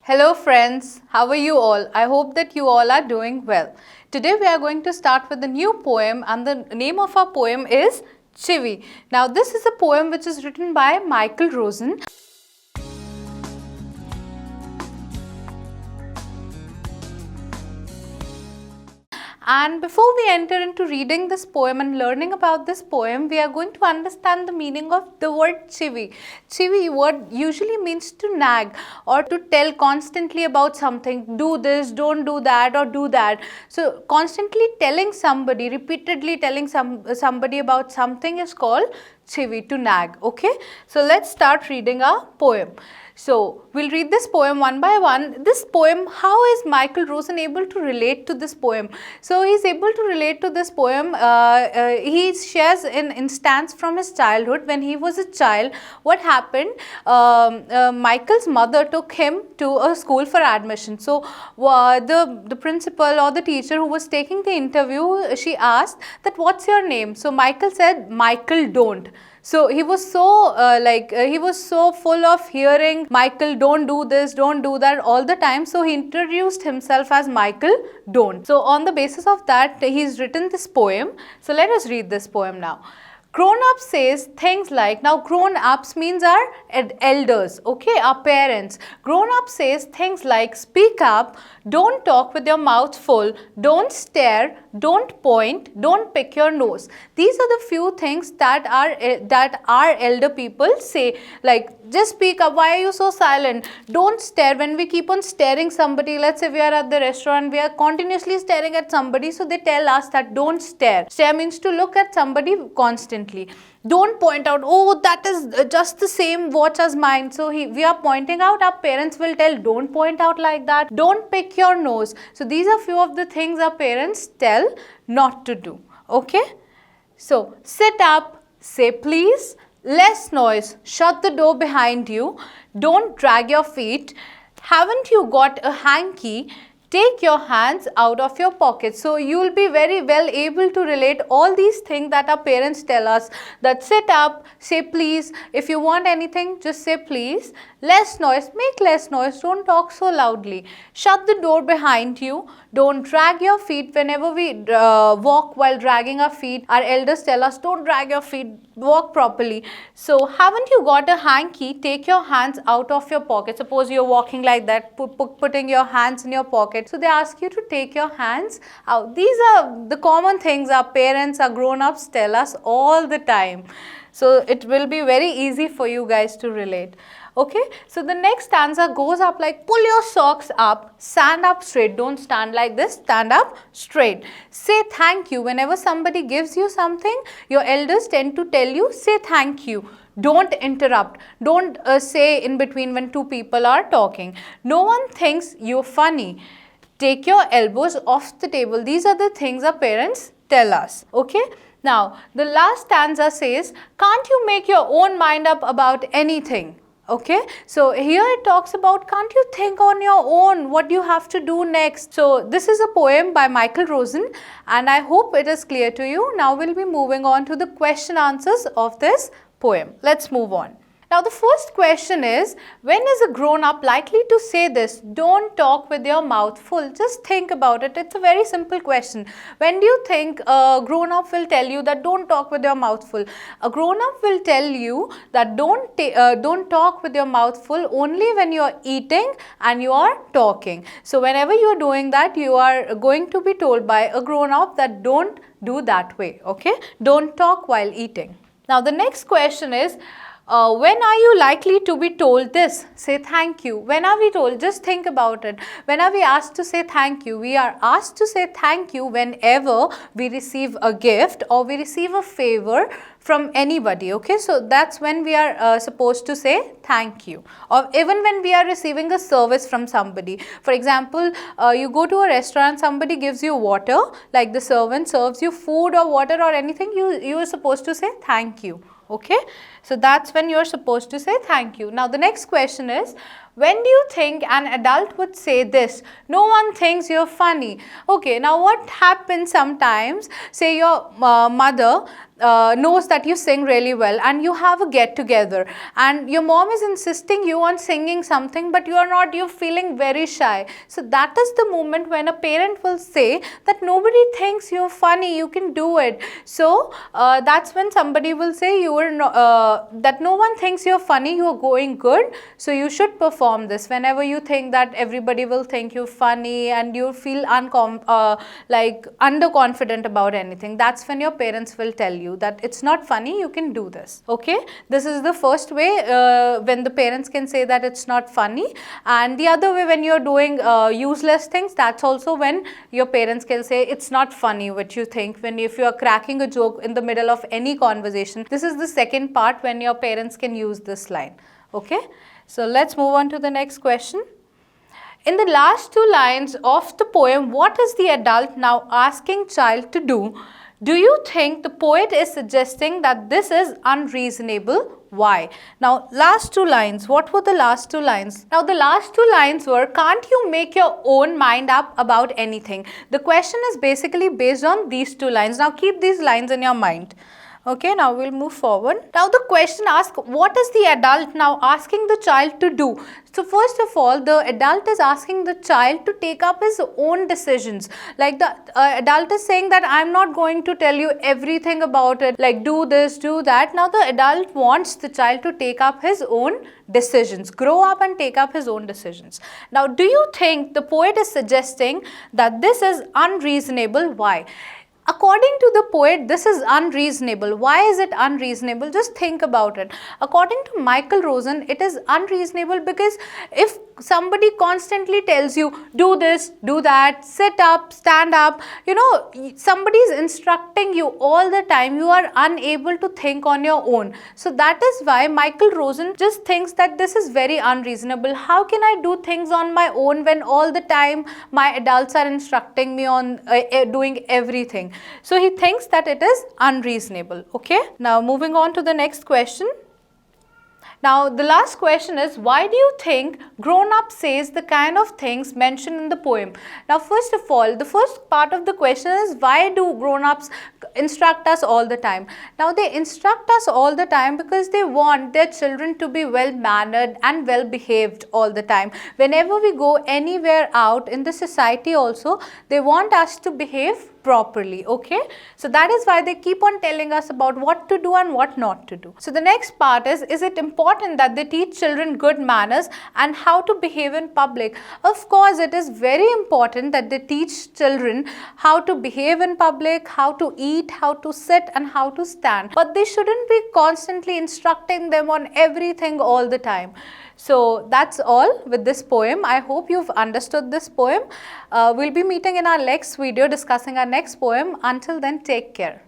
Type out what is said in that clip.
Hello friends, how are you all? I hope that you all are doing well. Today we are going to start with a new poem and the name of our poem is Chivi. Now this is a poem which is written by Michael Rosen. And before we enter into reading this poem and learning about this poem, we are going to understand the meaning of the word chivi. Chivi word usually means to nag or to tell constantly about something, do this, don't do that or do that. So constantly telling somebody, repeatedly telling somebody about something is called chivi, to nag. Okay, so let's start reading our poem. So we'll read this poem one by one. This poem, how is Michael Rosen able to relate to this poem? So he's able to relate to this poem. He shares an instance from his childhood. When he was a child, what happened? Michael's mother took him to a school for admission. So the principal or the teacher who was taking the interview, she asked that what's your name? So Michael said, Michael don't. So he was so he was so full of hearing Michael don't do this, don't do that all the time. So he introduced himself as Michael don't. So on the basis of that, he's written this poem. So let us read this poem now. Grown up says things like, now grown ups means our elders, okay, our parents. Grown up says things like, speak up, don't talk with your mouth full, don't stare, don't point, don't pick your nose. These are the few things that our elder people say, like just speak up, why are you so silent, don't stare. When we keep on staring somebody, let's say we are at the restaurant, we are continuously staring at somebody, so they tell us that don't stare. Stare means to look at somebody constantly. Don't point out, oh, that is just the same watch as mine. So we are pointing out, our parents will tell, don't point out like that. Don't pick your nose. So these are few of the things our parents tell not to do. Okay. So sit up, say please, less noise, shut the door behind you, don't drag your feet, haven't you got a hanky, take your hands out of your pockets. So you will be very well able to relate all these things that our parents tell us, that sit up, say please, if you want anything just say please, less noise, make less noise, don't talk so loudly, shut the door behind you, don't drag your feet. Whenever we walk while dragging our feet, our elders tell us don't drag your feet, walk properly. So haven't you got a hanky, take your hands out of your pocket. Suppose you're walking like that, putting your hands in your pocket. So they ask you to take your hands out. These are the common things our parents, our grown-ups tell us all the time. So it will be very easy for you guys to relate. Okay, so the next stanza goes up like, pull your socks up, stand up straight, don't stand like this, stand up straight. Say thank you. Whenever somebody gives you something, your elders tend to tell you, say thank you. Don't interrupt. Don't say in between when two people are talking. No one thinks you're funny. Take your elbows off the table. These are the things our parents tell us. Okay. Now, the last stanza says, can't you make your own mind up about anything? Okay, so here it talks about, can't you think on your own what you have to do next? So this is a poem by Michael Rosen and I hope it is clear to you. Now we'll be moving on to the question answers of this poem. Let's move on. Now the first question is, when is a grown-up likely to say this, don't talk with your mouth full? Just think about it. It's a very simple question. When do you think a grown-up will tell you that don't talk with your mouth full? A grown-up will tell you that don't talk with your mouth full only when you are eating and you are talking. So whenever you are doing that, you are going to be told by a grown-up that don't do that way. Okay, don't talk while eating. Now the next question is, when are you likely to be told this? Say thank you. When are we told? Just think about it. When are we asked to say thank you? We are asked to say thank you whenever we receive a gift or we receive a favor from anybody. Okay, so that's when we are supposed to say thank you, or even when we are receiving a service from somebody. For example, you go to a restaurant, somebody gives you water, like the servant serves you food or water or anything, you are supposed to say thank you. Okay, so that's when you're supposed to say thank you. Now the next question is, When do you think an adult would say this? No one thinks you're funny. Okay, now what happens sometimes, say your mother knows that you sing really well and you have a get together and your mom is insisting you on singing something, but you're feeling very shy. So that is the moment when a parent will say that nobody thinks you're funny, you can do it. So that's when somebody will say that no one thinks you're funny, you're going good, so you should perform this. Whenever you think that everybody will think you're funny and you feel underconfident about anything, that's when your parents will tell you that it's not funny, you can do this. Okay, this is the first way when the parents can say that it's not funny. And the other way, when you're doing useless things, that's also when your parents can say it's not funny what you think. If you're cracking a joke in the middle of any conversation, this is the second part when your parents can use this line. Okay, so let's move on to the next question. In the last two lines of the poem, what is the adult now asking child to do? Do you think the poet is suggesting that this is unreasonable? Why? Now, last two lines. What were the last two lines? Now, the last two lines were, can't you make your own mind up about anything? The question is basically based on these two lines. Now, keep these lines in your mind. Okay, now we'll move forward. Now the question asks, what is the adult now asking the child to do? So first of all, the adult is asking the child to take up his own decisions. Like the adult is saying that I'm not going to tell you everything about it, like do this, do that. Now the adult wants the child to take up his own decisions, grow up and take up his own decisions. Now, do you think the poet is suggesting that this is unreasonable? Why? According to the poet, this is unreasonable. Why is it unreasonable? Just think about it. According to Michael Rosen, it is unreasonable because if somebody constantly tells you, do this, do that, sit up, stand up, somebody is instructing you all the time, you are unable to think on your own. So that is why Michael Rosen just thinks that this is very unreasonable. How can I do things on my own when all the time my adults are instructing me on doing everything? So he thinks that it is unreasonable. Okay, now moving on to the next question. Now the last question is, why do you think grown up says the kind of things mentioned in the poem? Now first of all, the first part of the question is, why do grown ups instruct us all the time? Now they instruct us all the time because they want their children to be well mannered and well behaved all the time. Whenever we go anywhere out in the society also, they want us to behave properly. Okay, so that is why they keep on telling us about what to do and what not to do. So the next part is it important that they teach children good manners and how to behave in public? Of course, it is very important that they teach children how to behave in public, how to eat, how to sit and how to stand, but they shouldn't be constantly instructing them on everything all the time. So that's all with this poem. I hope you've understood this poem. We'll be meeting in our next video discussing our next poem. Until then, take care.